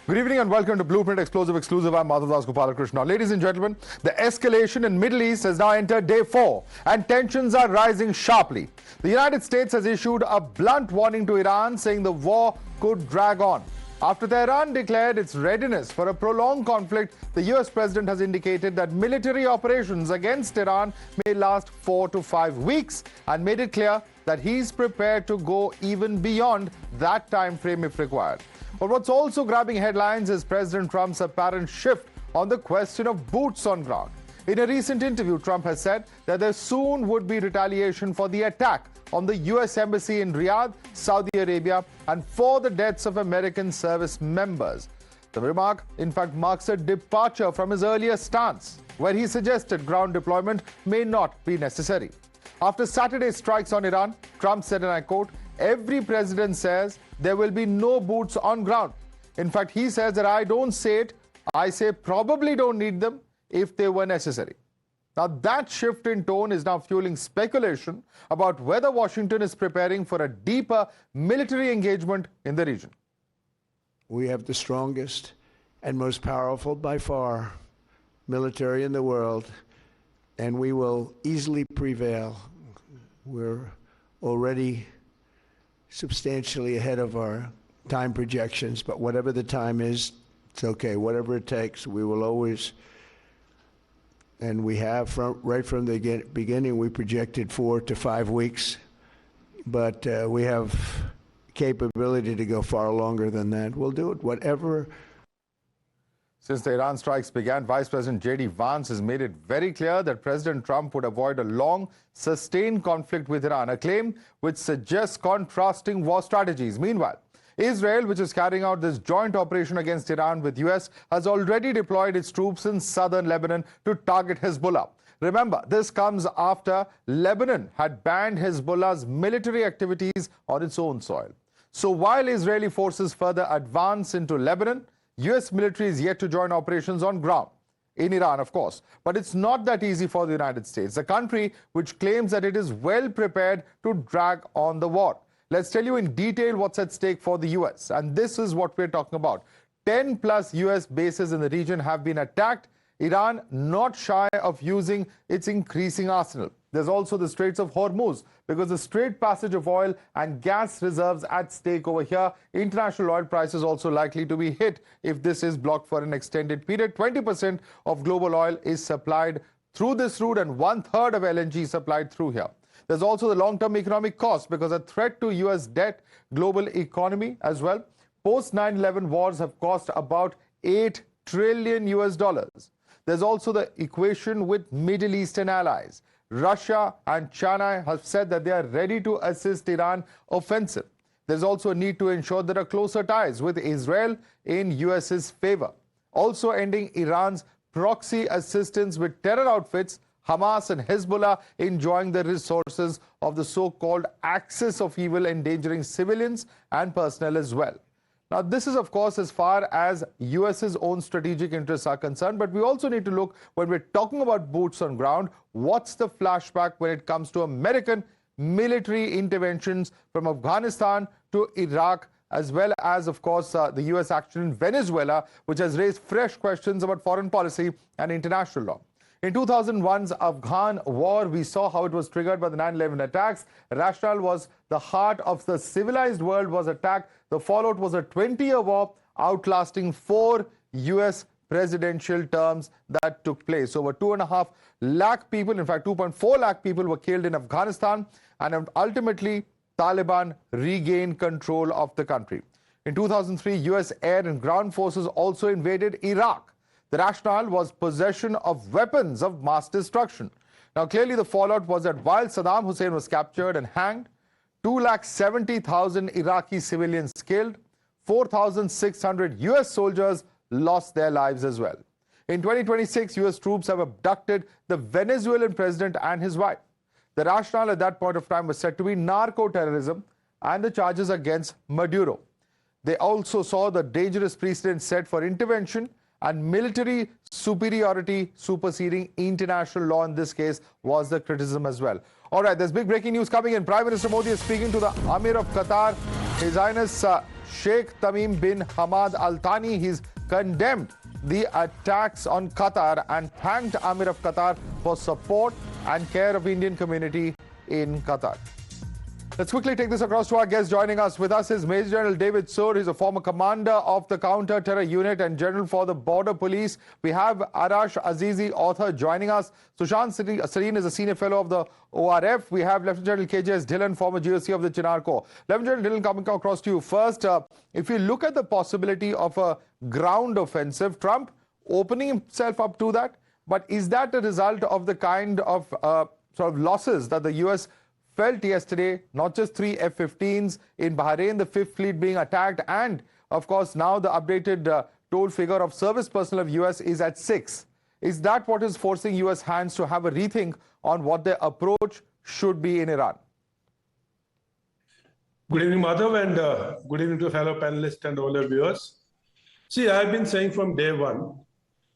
Good evening and welcome to Blueprint Explosive Exclusive. I'm Madhavdas G. Ladies and gentlemen, the escalation in Middle East has now entered day 4 and tensions are rising sharply. The United States has issued a blunt warning to Iran saying the war could drag on. After Tehran declared its readiness for a prolonged conflict, the US president has indicated that military operations against Iran may last 4 to 5 weeks and made it clear that he's prepared to go even beyond that time frame if required. But what's also grabbing headlines is President Trump's apparent shift on the question of boots on ground. In a recent interview, Trump has said that there soon would be retaliation for the attack on the US embassy in Riyadh, Saudi Arabia, and for the deaths of American service members. The remark, in fact, marks a departure from his earlier stance, where he suggested ground deployment may not be necessary. After Saturday's strikes on Iran, Trump said, and I quote, "Every president says there will be no boots on ground. In fact, he says that I don't say it, I say probably don't need them if they were necessary." Now, that shift in tone is now fueling speculation about whether Washington is preparing for a deeper military engagement in the region. We have the strongest and most powerful by far military in the world, and we will easily prevail. We're already substantially ahead of our time projections, but whatever the time is, it's okay. Whatever it takes, we will always, and we have right from the beginning, we projected 4 to 5 weeks, but we have capability to go far longer than that. We'll do it, whatever. Since the Iran strikes began, Vice President J.D. Vance has made it very clear that President Trump would avoid a long, sustained conflict with Iran, a claim which suggests contrasting war strategies. Meanwhile, Israel, which is carrying out this joint operation against Iran with US, has already deployed its troops in southern Lebanon to target Hezbollah. Remember, this comes after Lebanon had banned Hezbollah's military activities on its own soil. So while Israeli forces further advance into Lebanon, US military is yet to join operations on ground, in Iran, of course. But it's not that easy for the United States, a country which claims that it is well prepared to drag on the war. Let's tell you in detail what's at stake for the US. And this is what we're talking about. 10 plus US bases in the region have been attacked. Iran not shy of using its increasing arsenal. There's also the Straits of Hormuz, because the straight passage of oil and gas reserves at stake over here. International oil prices also likely to be hit if this is blocked for an extended period. 20% of global oil is supplied through this route and 1/3 of LNG supplied through here. There's also the long-term economic cost, because a threat to US debt, global economy as well. Post 9/11 wars have cost about $8 trillion US. There's also the equation with Middle Eastern allies. Russia and China have said that they are ready to assist Iran offensive. There's also a need to ensure there are closer ties with Israel in US's favor. Also ending Iran's proxy assistance with terror outfits, Hamas and Hezbollah enjoying the resources of the so-called axis of evil, endangering civilians and personnel as well. Now, this is, of course, as far as US's own strategic interests are concerned, but we also need to look, when we're talking about boots on ground, what's the flashback when it comes to American military interventions from Afghanistan to Iraq, as well as, of course, the US action in Venezuela, which has raised fresh questions about foreign policy and international law. In 2001's Afghan war, we saw how it was triggered by the 9/11 attacks. Rationale was the heart of the civilized world was attacked. The fallout was a 20-year war outlasting 4 US presidential terms that took place. Over 2.5 lakh people, in fact 2.4 lakh people were killed in Afghanistan, and ultimately Taliban regained control of the country. In 2003, US air and ground forces also invaded Iraq. The rationale was possession of weapons of mass destruction. Now, clearly the fallout was that while Saddam Hussein was captured and hanged, 270,000 Iraqi civilians killed, 4,600 US soldiers lost their lives as well. In 2026, US troops have abducted the Venezuelan president and his wife. The rationale at that point of time was said to be narco-terrorism and the charges against Maduro. They also saw the dangerous precedent set for intervention and military superiority superseding international law in this case was the criticism as well. All right, there's big breaking news coming in. Prime Minister Modi is speaking to the Amir of Qatar, His Highness Sheikh Tamim bin Hamad Al Thani. He's condemned the attacks on Qatar and thanked Amir of Qatar for support and care of Indian community in Qatar. Let's quickly take this across to our guest. Joining us with us is Major General David Soor. He's a former commander of the Counter-Terror Unit and General for the Border Police. We have Arash Azizi, author, joining us. Sushant Sareen is a senior fellow of the ORF. We have Lieutenant General KJS Dhillon, former GOC of the Chinar Corps. Lieutenant General Dhillon, coming across to you first. If you look at the possibility of a ground offensive, Trump opening himself up to that, but is that a result of the kind of sort of losses that the U.S. felt yesterday, not just 3 F-15s in Bahrain, the 5th Fleet being attacked, and of course now the updated total figure of service personnel of US is at 6. Is that what is forcing US hands to have a rethink on what their approach should be in Iran? Good evening, Madhav, and good evening to fellow panelists and all your viewers. See, I've been saying from day one,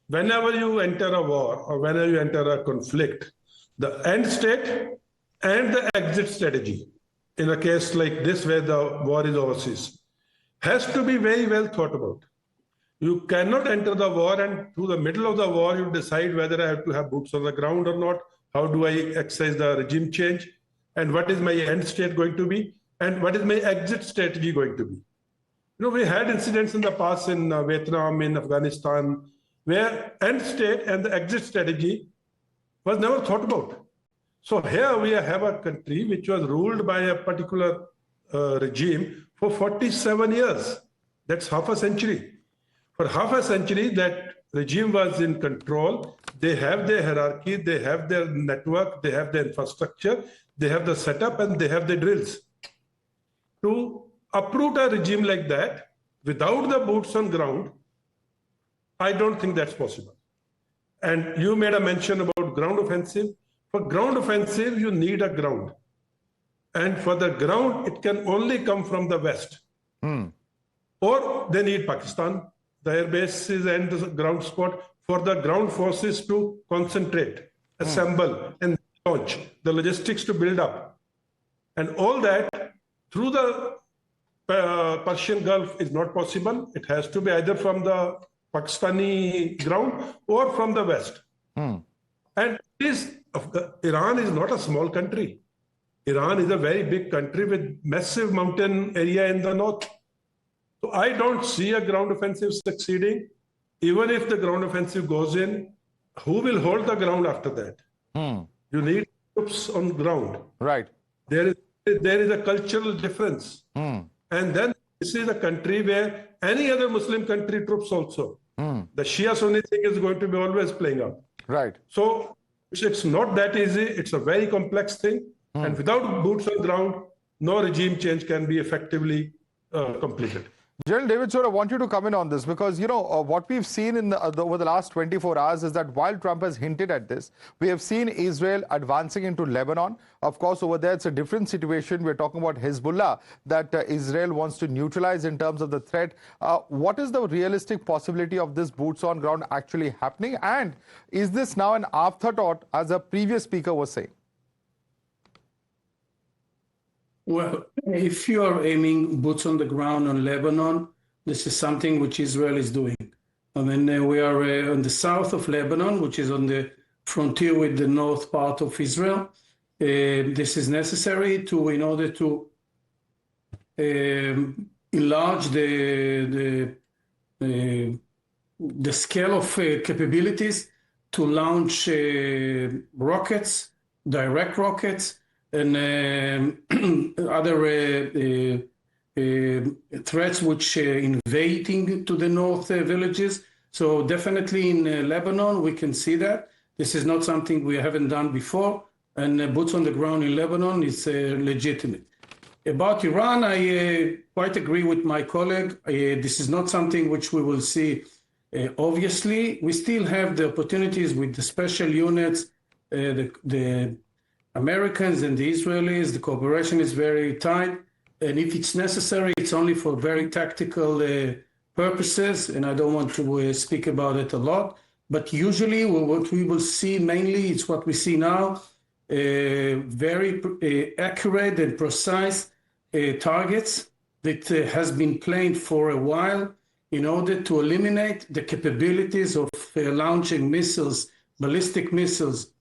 whenever you enter a war or whenever you enter a conflict, the end state and the exit strategy, in a case like this where the war is overseas, has to be very well thought about. You cannot enter the war and through the middle of the war you decide whether I have to have boots on the ground or not, how do I exercise the regime change, and what is my end state going to be, and what is my exit strategy going to be. You know, we had incidents in the past in Vietnam, in Afghanistan, where end state and the exit strategy was never thought about. So here we have a country which was ruled by a particular regime for 47 years. That's half a century. For half a century, that regime was in control. They have their hierarchy, they have their network, they have their infrastructure, they have the setup, and they have the drills. To uproot a regime like that without the boots on ground, I don't think that's possible. And you made a mention about ground offensive. For ground offensive, you need a ground. And for the ground, it can only come from the West. Or they need Pakistan, the air bases and the ground spot for the ground forces to concentrate, assemble, and launch, the logistics to build up. And all that through the Persian Gulf is not possible. It has to be either from the Pakistani ground or from the West. And Iran is not a small country. Iran is a very big country with massive mountain area in the north. So I don't see a ground offensive succeeding. Even if the ground offensive goes in, who will hold the ground after that? You need troops on ground. Right. There is a cultural difference. And then this is a country where any other Muslim country troops also. The Shia-Sunni thing is going to be always playing out. Right. So it's not that easy. It's a very complex thing. And without boots on ground, no regime change can be effectively completed. General David Soor, I want you to come in on this because, you know, what we've seen in over the last 24 hours is that while Trump has hinted at this, we have seen Israel advancing into Lebanon. Of course, over there, it's a different situation. We're talking about Hezbollah that Israel wants to neutralize in terms of the threat. What is the realistic possibility of this boots on ground actually happening? And is this now an afterthought, as a previous speaker was saying? Well, if you are aiming boots on the ground on Lebanon, this is something which Israel is doing. I mean, we are on the south of Lebanon, which is on the frontier with the north part of Israel. This is necessary in order to enlarge the scale of capabilities to launch rockets, direct rockets, and other threats which invading to the north villages. So definitely in Lebanon, we can see that. This is not something we haven't done before, and boots on the ground in Lebanon is legitimate. About Iran, I quite agree with my colleague. This is not something which we will see. Obviously, we still have the opportunities with the special units, the Americans and the Israelis. The cooperation is very tight, and if it's necessary, it's only for very tactical purposes, and I don't want to speak about it a lot. But usually what we will see mainly is what we see now, very accurate and precise targets. that has been planned for a while in order to eliminate the capabilities of launching missiles, ballistic missiles,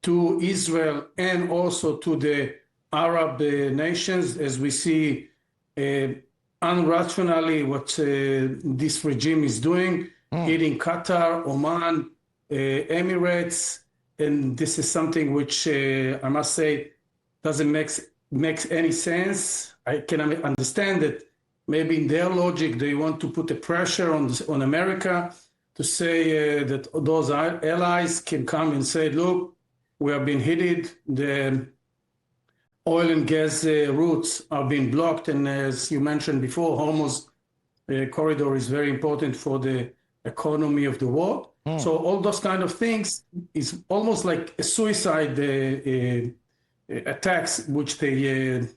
to Israel and also to the Arab nations, as we see unrationally what this regime is doing, hitting Qatar, Oman, Emirates, and this is something which I must say doesn't make any sense. I can understand that maybe in their logic they want to put a pressure on America to say that those allies can come and say, look, we have been hit, the oil and gas routes are being blocked, and as you mentioned before, Hormuz corridor is very important for the economy of the world. So all those kind of things is almost like a suicide attacks which they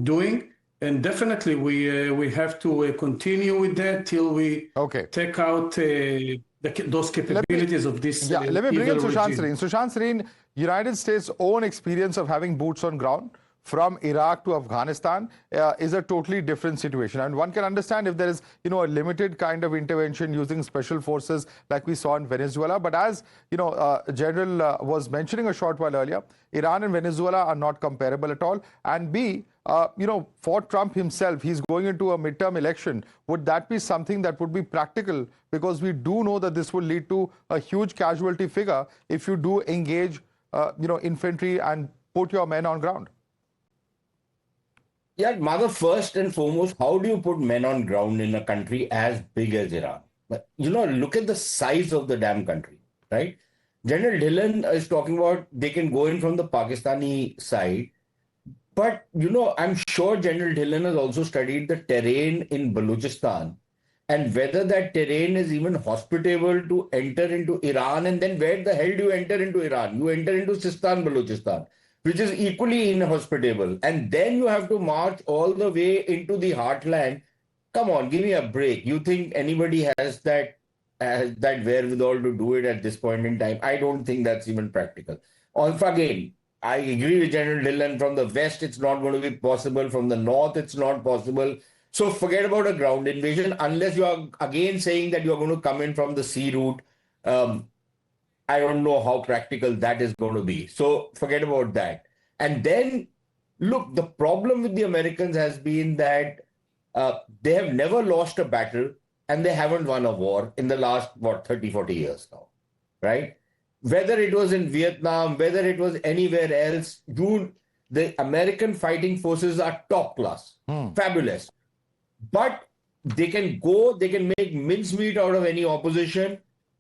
doing, and definitely we have to continue with that till we take out those capabilities of this. Let me bring in Sushant regime. Sareen. Sushant Sareen, United States' own experience of having boots on ground from Iraq to Afghanistan is a totally different situation. And one can understand if there is, a limited kind of intervention using special forces like we saw in Venezuela. But as, General was mentioning a short while earlier, Iran and Venezuela are not comparable at all. And B, for Trump himself, he's going into a midterm election. Would that be something that would be practical? Because we do know that this will lead to a huge casualty figure if you do engage, infantry and put your men on ground. Yeah, Madhav, first and foremost, how do you put men on ground in a country as big as Iran? But, look at the size of the damn country, right? General Dhillon is talking about they can go in from the Pakistani side. But, I'm sure General Dhillon has also studied the terrain in Balochistan and whether that terrain is even hospitable to enter into Iran. And then where the hell do you enter into Iran? You enter into Sistan, Balochistan, which is equally inhospitable. And then you have to march all the way into the heartland. Come on, give me a break. You think anybody has that wherewithal to do it at this point in time? I don't think that's even practical. Also, again, I agree with General Dhillon. From the west, it's not going to be possible. From the north, it's not possible. So forget about a ground invasion unless you are again saying that you are going to come in from the sea route. I don't know how practical that is going to be. So forget about that. And then, look, the problem with the Americans has been that they have never lost a battle and they haven't won a war in the last, 30, 40 years now, right? Whether it was in Vietnam, whether it was anywhere else, the American fighting forces are top class, fabulous. But they can make mincemeat out of any opposition.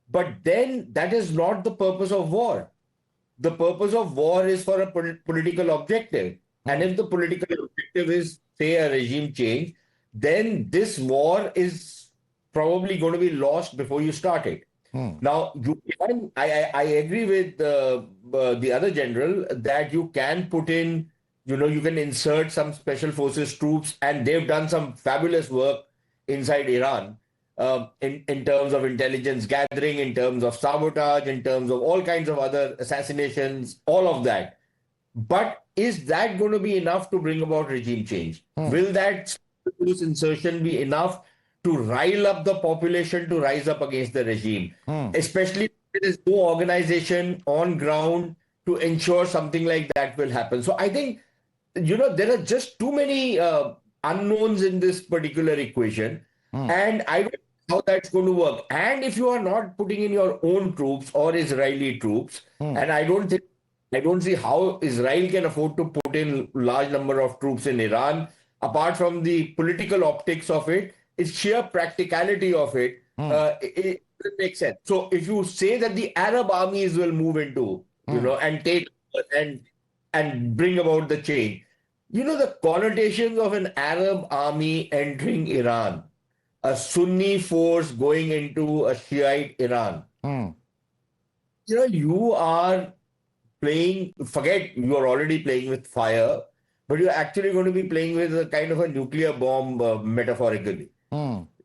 But then that is not the purpose of war. The purpose of war is for a political objective. And if the political objective is, say, a regime change, then this war is probably going to be lost before you start it. Now, I agree with the other general that you can put in, you can insert some special forces troops, and they've done some fabulous work inside Iran. In terms of intelligence gathering, in terms of sabotage, in terms of all kinds of other assassinations, all of that. But is that going to be enough to bring about regime change? Will that insertion be enough to rile up the population to rise up against the regime? Especially if there is no organization on ground to ensure something like that will happen. So I think, there are just too many unknowns in this particular equation. And I don't know how that's going to work. And if you are not putting in your own troops or Israeli troops, and I don't see how Israel can afford to put in large number of troops in Iran, apart from the political optics of it, it's sheer practicality of it. It makes sense. So if you say that the Arab armies will move into, and take and bring about the change, the connotations of an Arab army entering Iran, a Sunni force going into a Shiite Iran. You are playing, forget you are already playing with fire, but you're actually going to be playing with a kind of a nuclear bomb, metaphorically.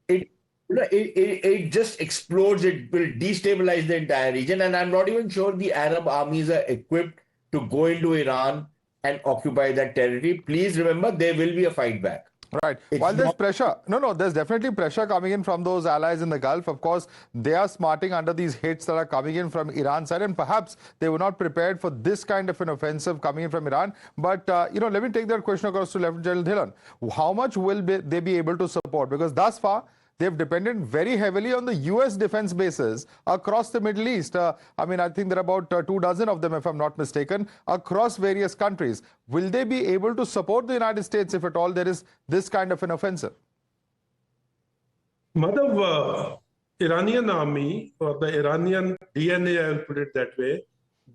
It just explodes. It will destabilize the entire region. And I'm not even sure the Arab armies are equipped to go into Iran and occupy that territory. Please remember, there will be a fight back. Right. It's While there's not- pressure, there's definitely pressure coming in from those allies in the Gulf. Of course, they are smarting under these hits that are coming in from Iran side, and perhaps they were not prepared for this kind of an offensive coming in from Iran. But, let me take that question across to Lieutenant General Dhillon. How much will they be able to support? Because thus far, they've depended very heavily on the U.S. defense bases across the Middle East. I think there are about 24 of them, if I'm not mistaken, across various countries. Will they be able to support the United States if at all there is this kind of an offensive? Madhav, Iranian army or the Iranian DNA, I will put it that way,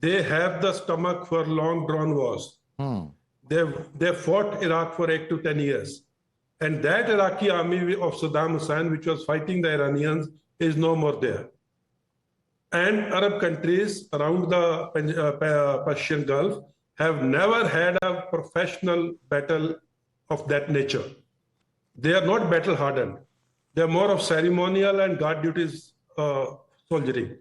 they have the stomach for long drawn wars. They fought Iraq for 8 to 10 years. And that Iraqi army of Saddam Hussein, which was fighting the Iranians, is no more there. And Arab countries around the Persian Gulf have never had a professional battle of that nature. They are not battle hardened. They are more of ceremonial and guard duties soldiering.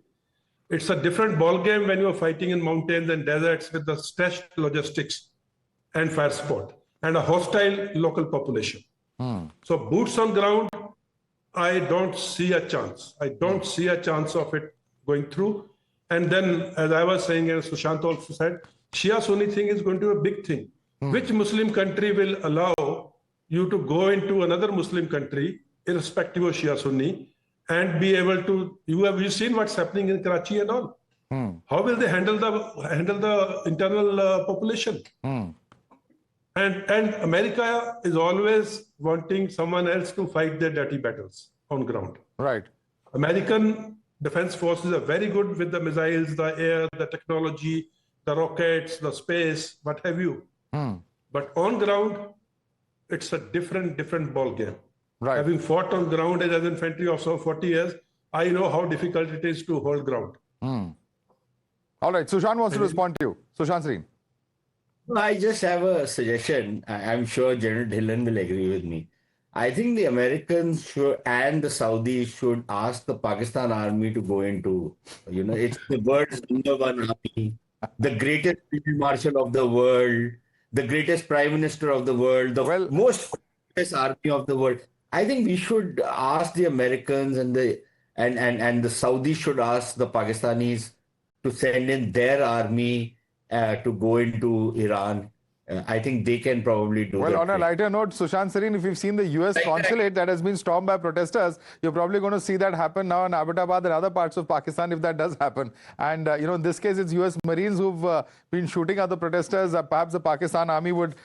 It's a different ballgame when you're fighting in mountains and deserts with the stretched logistics and fire support and a hostile local population. So boots on ground, I don't see a chance. I don't see a chance of it going through. And then, as I was saying, and Sushant also said, Shia-Sunni thing is going to be a big thing. Which Muslim country will allow you to go into another Muslim country, irrespective of Shia-Sunni, and be able to, you seen what's happening in Karachi and all. How will they handle the internal population? And America is always wanting someone else to fight their dirty battles on ground. Right. American defense forces are very good with the missiles, the air, the technology, the rockets, the space, what have you. But on ground, it's a different ball game. Right. Having fought on ground as an infantry officer for 40 years, I know how difficult it is to hold ground. All right. Sushant wants to respond to you. Sushant Sreen. I just have a suggestion. I'm sure General Dhillon will agree with me. I think the Americans and the Saudis should ask the Pakistan army to go into, it's the world's #1 army, the greatest field marshal of the world, the greatest prime minister of the world, the most greatest army of the world. I think we should ask the Americans and the Saudis should ask the Pakistanis to send in their army to go into Iran. I think they can probably do that. Well, on a lighter note, Sushant Sreen, if you've seen the US consulate that has been stormed by protesters, you're probably going to see that happen now in Abbottabad and other parts of Pakistan if that does happen. And, in this case, it's US Marines who've been shooting at the protesters. Perhaps the Pakistan army would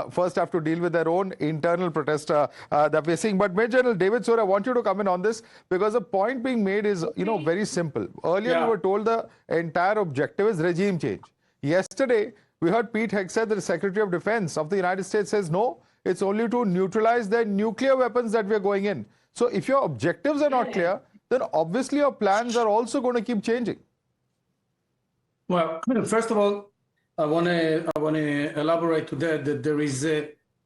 first have to deal with their own internal protest that we're seeing. But Major General David Soor, I want you to come in on this because the point being made is, very simple. Earlier, we were told the entire objective is regime change. Yesterday, we heard Pete Hegseth, the Secretary of Defense of the United States, says no, it's only to neutralize their nuclear weapons that we're going in. So if your objectives are not clear, then obviously your plans are also going to keep changing. Well, first of all, I want to elaborate to that there is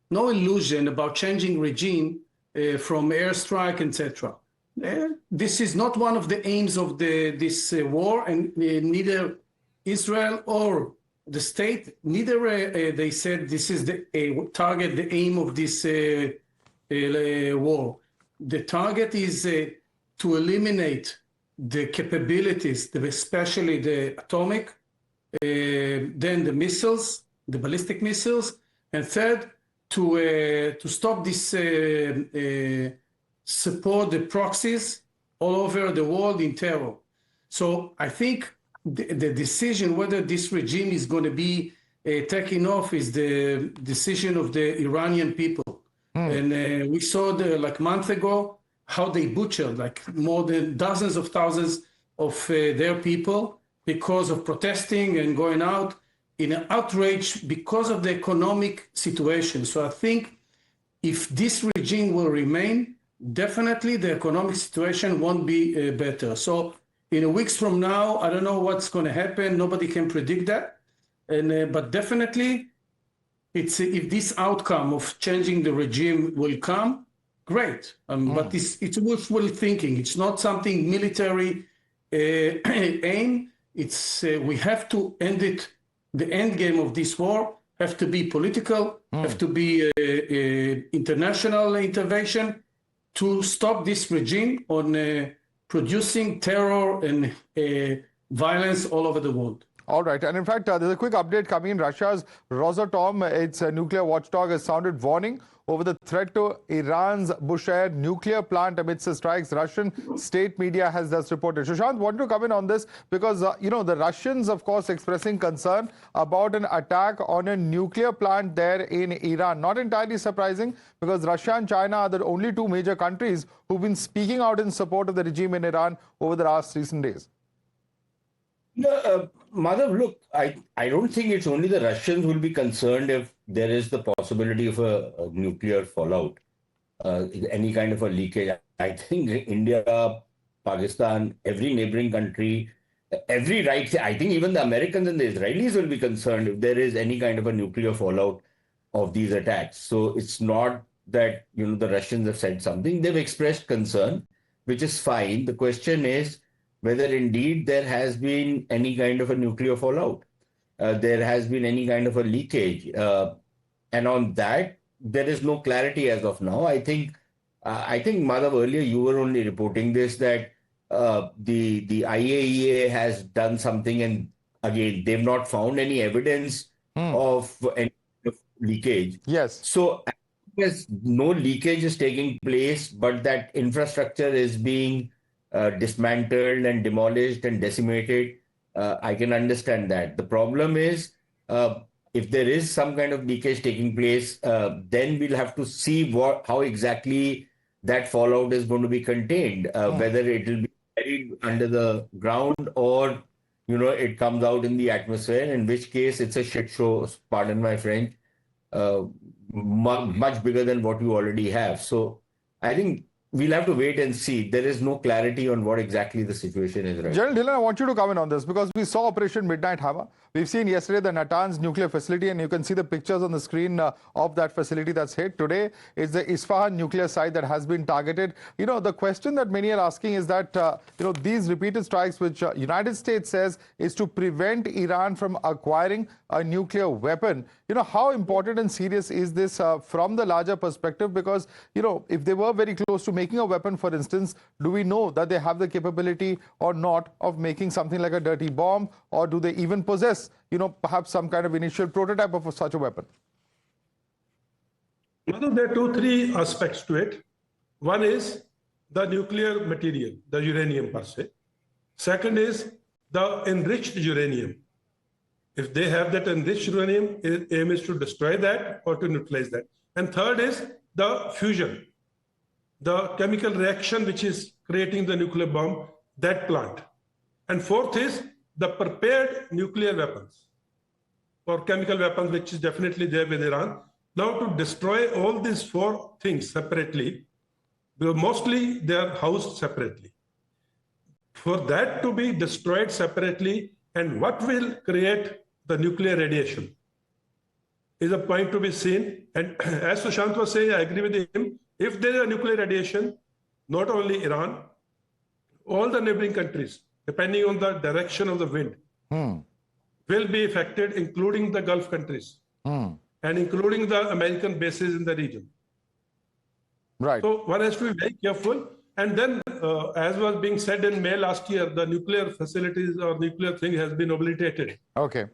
no illusion about changing regime from airstrike, etc. This is not one of the aims of this war, and neither Israel or the state, neither they said this is the target, the aim of this war. The target is to eliminate the capabilities, especially the atomic, then the missiles, the ballistic missiles, and third, to stop this support the proxies all over the world in terror. So I think the decision whether this regime is going to be taken off is the decision of the Iranian people. And we saw like a month ago how they butchered like more than dozens of thousands of their people because of protesting and going out in an outrage because of the economic situation. So I think if this regime will remain, definitely the economic situation won't be better. So in weeks from now, I don't know what's going to happen. Nobody can predict that. But definitely, if this outcome of changing the regime will come, great. But it's wishful thinking. It's not something military aim. It's we have to end it. The end game of this war have to be political, have to be international intervention to stop this regime on producing terror and violence all over the world. All right. And in fact, there's a quick update coming in. Russia's Rosatom, its nuclear watchdog, has sounded warning over the threat to Iran's Bushehr nuclear plant amidst the strikes. Russian state media has thus reported. Sushant, want to come in on this? Because, the Russians, of course, expressing concern about an attack on a nuclear plant there in Iran. Not entirely surprising, because Russia and China are the only two major countries who've been speaking out in support of the regime in Iran over the last recent days. No, Madhav, look, I don't think it's only the Russians who will be concerned if there is the possibility of a nuclear fallout, any kind of a leakage. I think India, Pakistan, every neighboring country, every right, I think even the Americans and the Israelis will be concerned if there is any kind of a nuclear fallout of these attacks. So it's not that, the Russians have said something. They've expressed concern, which is fine. The question is whether indeed there has been any kind of a nuclear fallout, there has been any kind of a leakage. And on that, there is no clarity as of now. I think, Madhav, earlier you were only reporting this, that the IAEA has done something, and again, they've not found any evidence of any leakage. Yes. So as no leakage is taking place, but that infrastructure is being dismantled and demolished and decimated, I can understand that. The problem is, if there is some kind of leakage taking place, then we'll have to see how exactly that fallout is going to be contained, whether it will be buried under the ground or, it comes out in the atmosphere, in which case it's a shit show, pardon my French, much bigger than what you already have. So I think we'll have to wait and see. There is no clarity on what exactly the situation is right now. General Dhillon, I want you to comment on this, because we saw Operation Midnight Hammer. We've seen yesterday the Natanz nuclear facility, and you can see the pictures on the screen of that facility that's hit. Today is the Isfahan nuclear site that has been targeted. The question that many are asking is that, these repeated strikes, which United States says is to prevent Iran from acquiring a nuclear weapon, how important and serious is this from the larger perspective? Because, if they were very close to making a weapon, for instance, do we know that they have the capability or not of making something like a dirty bomb, or do they even possess, perhaps some kind of initial prototype of such a weapon? There are three aspects to it. One is the nuclear material, the uranium per se. Second is the enriched uranium. If they have that enriched uranium, aim is to destroy that or to neutralize that. And third is the fusion, the chemical reaction which is creating the nuclear bomb, that plant. And fourth is the prepared nuclear weapons or chemical weapons, which is definitely there with Iran. Now, to destroy all these four things separately, mostly they are housed separately. For that to be destroyed separately, and what will create the nuclear radiation is a point to be seen. And as Sushant was saying, I agree with him. If there is a nuclear radiation, not only Iran, all the neighboring countries, depending on the direction of the wind, will be affected, including the Gulf countries and including the American bases in the region. Right. So one has to be very careful. And then, as was being said in May last year, the nuclear facilities or nuclear thing has been obliterated. Okay.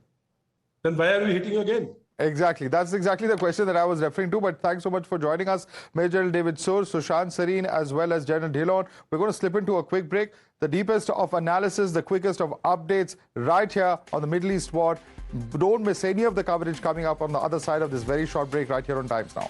Then why are we hitting again? Exactly. That's exactly the question that I was referring to. But thanks so much for joining us, Major General David Sur, Sushant Sareen, as well as General Dhillon. We're going to slip into a quick break. The deepest of analysis, the quickest of updates right here on the Middle East War. Don't miss any of the coverage coming up on the other side of this very short break right here on Times Now.